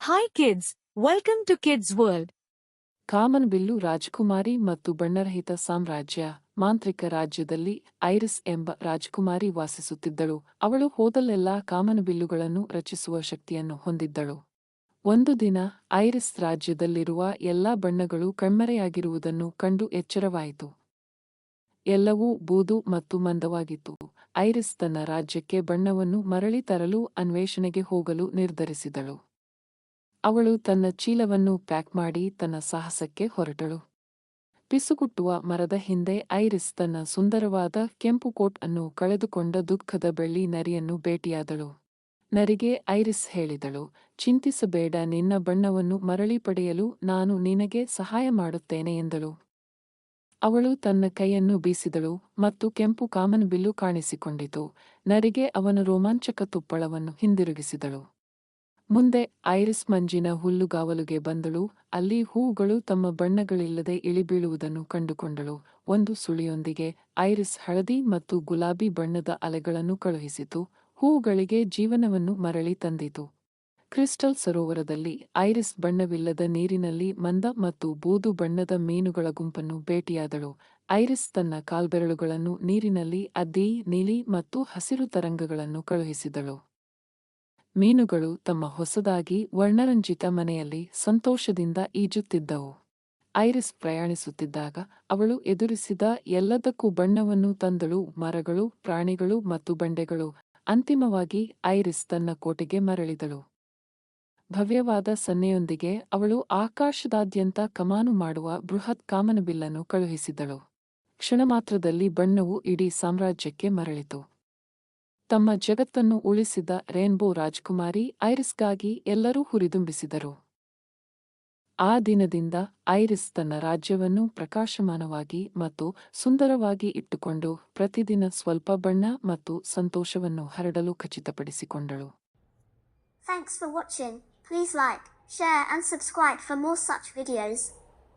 Hi kids, welcome to Kids World. ಕಾಮನ್ವೆಲ್ಲು ರಾಜಕುಮಾರಿ ಮತ್ತು ಬಣ್ಣರಹಿತ ಸಾಮ್ರಾಜ್ಯ ಮಾಂತ್ರಿಕ ರಾಜ್ಯದಲ್ಲಿ ಐರಿಸ್ ಎಂಬ ರಾಜಕುಮಾರಿ ವಾಸಿಸುತ್ತಿದ್ದಳು. ಅವಳು ಹೋದಲ್ಲೆಲ್ಲಾ ಕಾಮನಬಿಲ್ಲುಗಳನ್ನು ರಚಿಸುವ ಶಕ್ತಿಯನ್ನು ಹೊಂದಿದ್ದಳು. ಒಂದು ದಿನ ಐರಿಸ್ ರಾಜ್ಯದಲ್ಲಿರುವ ಎಲ್ಲಾ ಬಣ್ಣಗಳು ಕಣ್ಮರೆಯಾಗಿರುವುದನ್ನು ಕಂಡು ಎಚ್ಚರವಾಯಿತು. ಎಲ್ಲವೂ ಬೂದು ಮತ್ತು ಮಂದವಾಗಿತ್ತು. ಐರಿಸ್ ತನ್ನ ರಾಜ್ಯಕ್ಕೆ ಬಣ್ಣವನ್ನು ಮರಳಿ ತರಲು ಅನ್ವೇಷಣೆಗೆ ಹೋಗಲು ನಿರ್ಧರಿಸಿದಳು. ಅವಳು ತನ್ನ ಚೀಲವನ್ನು ಪ್ಯಾಕ್ ಮಾಡಿ ತನ್ನ ಸಾಹಸಕ್ಕೆ ಹೊರಟಳು. ಪಿಸುಗುಟ್ಟುವ ಮರದ ಹಿಂದೆ ಐರಿಸ್ ತನ್ನ ಸುಂದರವಾದ ಕೆಂಪು ಕೋಟ್ ಅನ್ನು ಕಳೆದುಕೊಂಡ ದುಃಖದ ಬೆಳ್ಳಿ ನರಿಯನ್ನು ಭೇಟಿಯಾದಳು. ನರಿಗೆ ಐರಿಸ್ ಹೇಳಿದಳು, ಚಿಂತಿಸಬೇಡ, ನಿನ್ನ ಬಣ್ಣವನ್ನು ಮರಳಿ ಪಡೆಯಲು ನಾನು ನಿನಗೆ ಸಹಾಯ ಮಾಡುತ್ತೇನೆ ಎಂದಳು. ಅವಳು ತನ್ನ ಕೈಯನ್ನು ಬೀಸಿದಳು ಮತ್ತು ಕೆಂಪು ಕಾಮನಬಿಲ್ಲು ಕಾಣಿಸಿಕೊಂಡಿತು. ನರಿಗೆ ಅವನ ರೋಮಾಂಚಕ ತುಪ್ಪಳವನ್ನು ಹಿಂದಿರುಗಿಸಿದಳು. ಮುಂದೆ ಐರಿಸ್ ಮಂಜಿನ ಹುಲ್ಲುಗಾವಲುಗೆ ಬಂದಳು. ಅಲ್ಲಿ ಹೂವುಗಳು ತಮ್ಮ ಬಣ್ಣಗಳಿಲ್ಲದೆ ಇಳಿಬೀಳುವುದನ್ನು ಕಂಡುಕೊಂಡಳು. ಒಂದು ಸುಳಿಯೊಂದಿಗೆ ಐರಿಸ್ ಹಳದಿ ಮತ್ತು ಗುಲಾಬಿ ಬಣ್ಣದ ಅಲೆಗಳನ್ನು ಕಳುಹಿಸಿತು. ಹೂವುಗಳಿಗೆ ಜೀವನವನ್ನು ಮರಳಿ ತಂದಿತು. ಕ್ರಿಸ್ಟಲ್ ಸರೋವರದಲ್ಲಿ ಐರಿಸ್ ಬಣ್ಣವಿಲ್ಲದ ನೀರಿನಲ್ಲಿ ಮಂದ ಮತ್ತು ಬೂದು ಬಣ್ಣದ ಮೀನುಗಳ ಗುಂಪನ್ನು ಭೇಟಿಯಾದಳು. ಐರಿಸ್ ತನ್ನ ಕಾಲ್ಬೆರಳುಗಳನ್ನು ನೀರಿನಲ್ಲಿ ಅದ್ದಿ ನೀಲಿ ಮತ್ತು ಹಸಿರು ತರಂಗಗಳನ್ನು ಕಳುಹಿಸಿದಳು. ಮೀನುಗಳು ತಮ್ಮ ಹೊಸದಾಗಿ ವರ್ಣರಂಜಿತ ಮನೆಯಲ್ಲಿ ಸಂತೋಷದಿಂದ ಈಜುತ್ತಿದ್ದವು. ಐರಿಸ್ ಪ್ರಯಾಣಿಸುತ್ತಿದ್ದಾಗ ಅವಳು ಎದುರಿಸಿದ ಎಲ್ಲದಕ್ಕೂ ಬಣ್ಣವನ್ನು ತಂದಳು: ಮರಗಳು, ಪ್ರಾಣಿಗಳು ಮತ್ತು ಬಂಡೆಗಳು. ಅಂತಿಮವಾಗಿ ಐರಿಸ್ ತನ್ನ ಕೋಟೆಗೆ ಮರಳಿದಳು. ಭವ್ಯವಾದ ಸನ್ನೆಯೊಂದಿಗೆ ಅವಳು ಆಕಾಶದಾದ್ಯಂತ ಕಮಾನು ಮಾಡುವ ಬೃಹತ್ ಕಾಮನಬಿಲ್ಲನ್ನು ಕಳುಹಿಸಿದಳು. ಕ್ಷಣಮಾತ್ರದಲ್ಲಿ ಬಣ್ಣವು ಇಡೀ ಸಾಮ್ರಾಜ್ಯಕ್ಕೆ ಮರಳಿತು. ತಮ್ಮ ಜಗತ್ತನ್ನು ಉಳಿಸಿದ ರೇನ್ಬೋ ರಾಜಕುಮಾರಿ ಐರಿಸ್ಗಾಗಿ ಎಲ್ಲರೂ ಹುರಿದುಂಬಿಸಿದರು. ಆ ದಿನದಿಂದ ಐರಿಸ್ ತನ್ನ ರಾಜ್ಯವನ್ನು ಪ್ರಕಾಶಮಾನವಾಗಿ ಮತ್ತು ಸುಂದರವಾಗಿ ಇಟ್ಟುಕೊಂಡು ಪ್ರತಿದಿನ ಸ್ವಲ್ಪ ಬಣ್ಣ ಮತ್ತು ಸಂತೋಷವನ್ನು ಹರಡಲು ಖಚಿತಪಡಿಸಿಕೊಂಡಳು. Thanks for watching. Please like, share and subscribe for more such videos.